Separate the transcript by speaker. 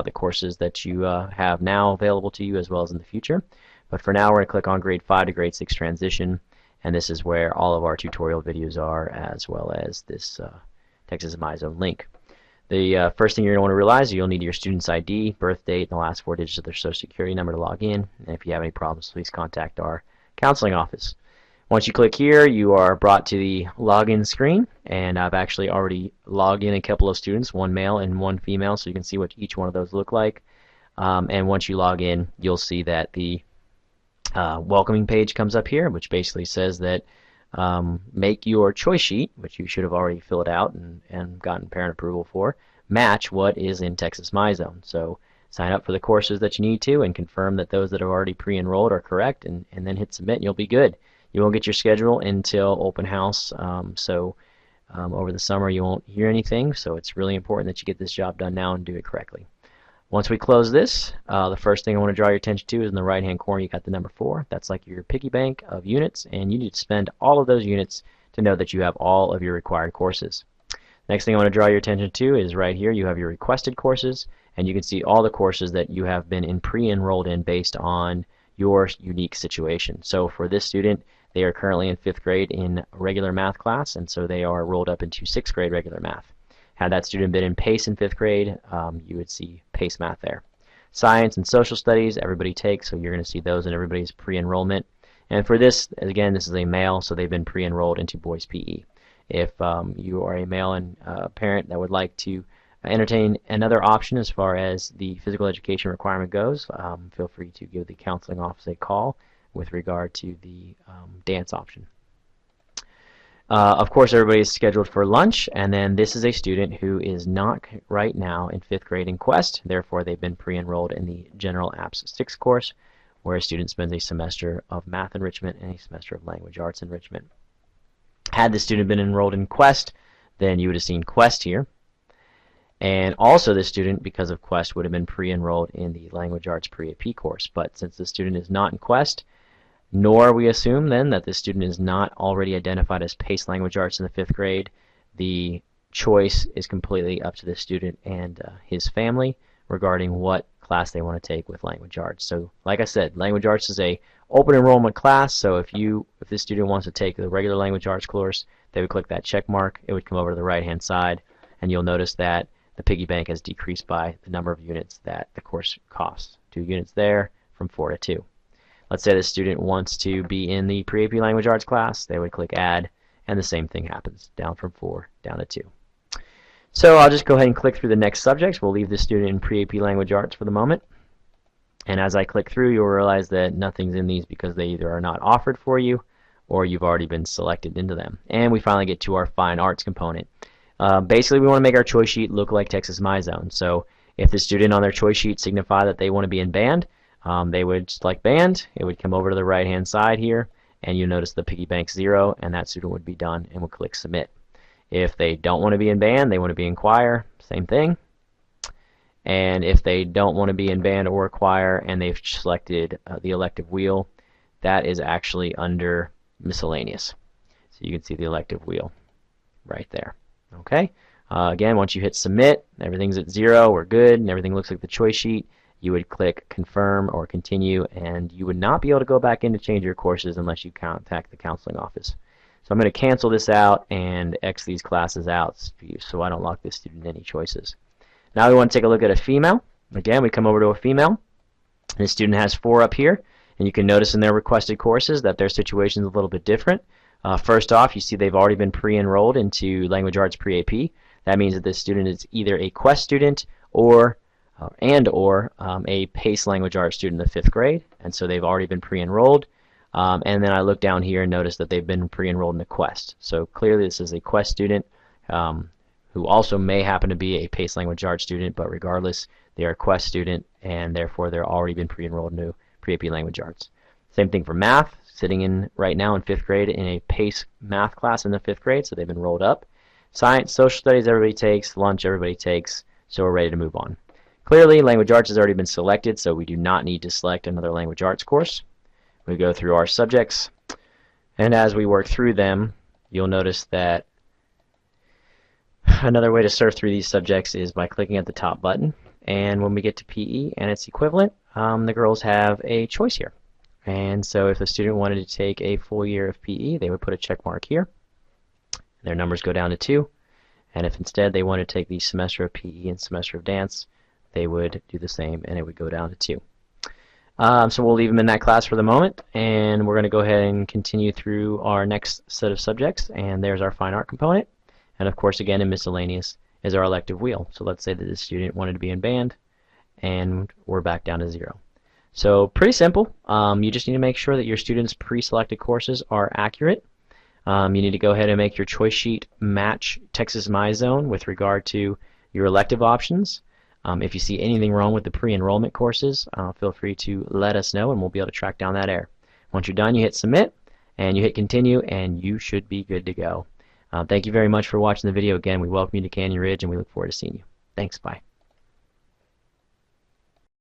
Speaker 1: the courses that you have now available to you as well as in the future. But for now, we're going to click on grade 5 to grade 6 transition, and this is where all of our tutorial videos are, as well as this Txmyzone link. The first thing you're going to want to realize is you'll need your student's ID, birth date, and the last 4 digits of their social security number to log in. And if you have any problems, please contact our counseling office. Once you click here, you are brought to the login screen, and I've actually already logged in a couple of students, one male and one female, so you can see what each one of those look like. And once you log in, you'll see that the welcoming page comes up here, which basically says that make your choice sheet, which you should have already filled out and gotten parent approval for, match what is in Txmyzone. So sign up for the courses that you need to and confirm that those that are already pre-enrolled are correct, and then hit submit and you'll be good. You won't get your schedule until open house, so over the summer you won't hear anything, so it's really important that you get this job done now and do it correctly. Once we close this, the first thing I want to draw your attention to is in the right hand corner you got the number 4. That's like your piggy bank of units, and you need to spend all of those units to know that you have all of your required courses. Next thing I want to draw your attention to is right here you have your requested courses, and you can see all the courses that you have been pre-enrolled in based on your unique situation. So for this student, they are currently in 5th grade in regular math class, and so they are rolled up into 6th grade regular math. Had that student been in PACE in 5th grade, you would see PACE math there. Science and social studies, everybody takes, so you're going to see those in everybody's pre-enrollment. And for this, again, this is a male, so they've been pre-enrolled into boys PE. If you are a male and parent that would like to entertain another option as far as the physical education requirement goes, feel free to give the counseling office a call with regard to the dance option. Of course, everybody is scheduled for lunch, and then this is a student who is not right now in 5th grade in Quest. Therefore, they've been pre-enrolled in the General Apps 6 course, where a student spends a semester of math enrichment and a semester of language arts enrichment. Had the student been enrolled in Quest, then you would have seen Quest here. And also this student, because of Quest, would have been pre-enrolled in the Language Arts Pre-AP course. But since the student is not in Quest, nor we assume then that this student is not already identified as PACE Language Arts in the 5th grade, the choice is completely up to the student and his family regarding what class they want to take with Language Arts. So like I said, Language Arts is a open enrollment class, so if this student wants to take the regular Language Arts course, they would click that check mark, it would come over to the right hand side, and you'll notice that the piggy bank has decreased by the number of units that the course costs. 2 units there from 4 to 2. Let's say the student wants to be in the Pre-AP Language Arts class, they would click add, and the same thing happens, down from 4 down to 2. So I'll just go ahead and click through the next subjects. We'll leave the student in Pre-AP Language Arts for the moment. And as I click through, you'll realize that nothing's in these because they either are not offered for you or you've already been selected into them. And we finally get to our Fine Arts component. Basically, we want to make our choice sheet look like Txmyzone. So if the student on their choice sheet signify that they want to be in band, they would select band. It would come over to the right hand side here, and you notice the piggy bank 0, and that student would be done and would click submit. If they don't want to be in band, they want to be in choir, same thing. And if they don't want to be in band or choir and they've selected the elective wheel, that is actually under miscellaneous. So you can see the elective wheel right there. Okay. Again, once you hit submit, everything's at 0, we're good, and everything looks like the choice sheet. You would click confirm or continue, and you would not be able to go back in to change your courses unless you contact the counseling office. So I'm going to cancel this out and X these classes out so I don't lock this student any choices. Now we want to take a look at a female. Again, we come over to a female. This student has 4 up here, and you can notice in their requested courses that their situation is a little bit different. First off, you see they've already been pre-enrolled into Language Arts Pre-AP. That means that this student is either a Quest student or a PACE Language Arts student in the 5th grade, and so they've already been pre-enrolled. And then I look down here and notice that they've been pre-enrolled in the Quest. So clearly this is a Quest student who also may happen to be a PACE Language Arts student, but regardless, they are a Quest student, and therefore they're already been pre-enrolled into Pre-AP Language Arts. Same thing for math, sitting in right now in 5th grade in a PACE math class in the 5th grade, so they've been rolled up. Science, social studies, everybody takes. Lunch, everybody takes. So we're ready to move on. Clearly, Language Arts has already been selected, so we do not need to select another Language Arts course. We go through our subjects, and as we work through them, you'll notice that another way to surf through these subjects is by clicking at the top button, And when we get to PE and its equivalent, the girls have a choice here. And so if the student wanted to take a full year of PE, they would put a check mark here. Their numbers go down to 2. And if instead they wanted to take the semester of PE and semester of dance, they would do the same, and it would go down to 2. So we'll leave them in that class for the moment, and we're going to go ahead and continue through our next set of subjects. And there's our fine art component. And of course, again, in miscellaneous is our elective wheel. So let's say that the student wanted to be in band, and we're back down to 0. So pretty simple. You just need to make sure that your students' pre-selected courses are accurate. You need to go ahead and make your choice sheet match Txmyzone with regard to your elective options. If you see anything wrong with the pre-enrollment courses, feel free to let us know and we'll be able to track down that error. Once you're done, you hit submit and you hit continue and you should be good to go. Thank you very much for watching the video. Again, we welcome you to Canyon Ridge and we look forward to seeing you. Thanks, bye.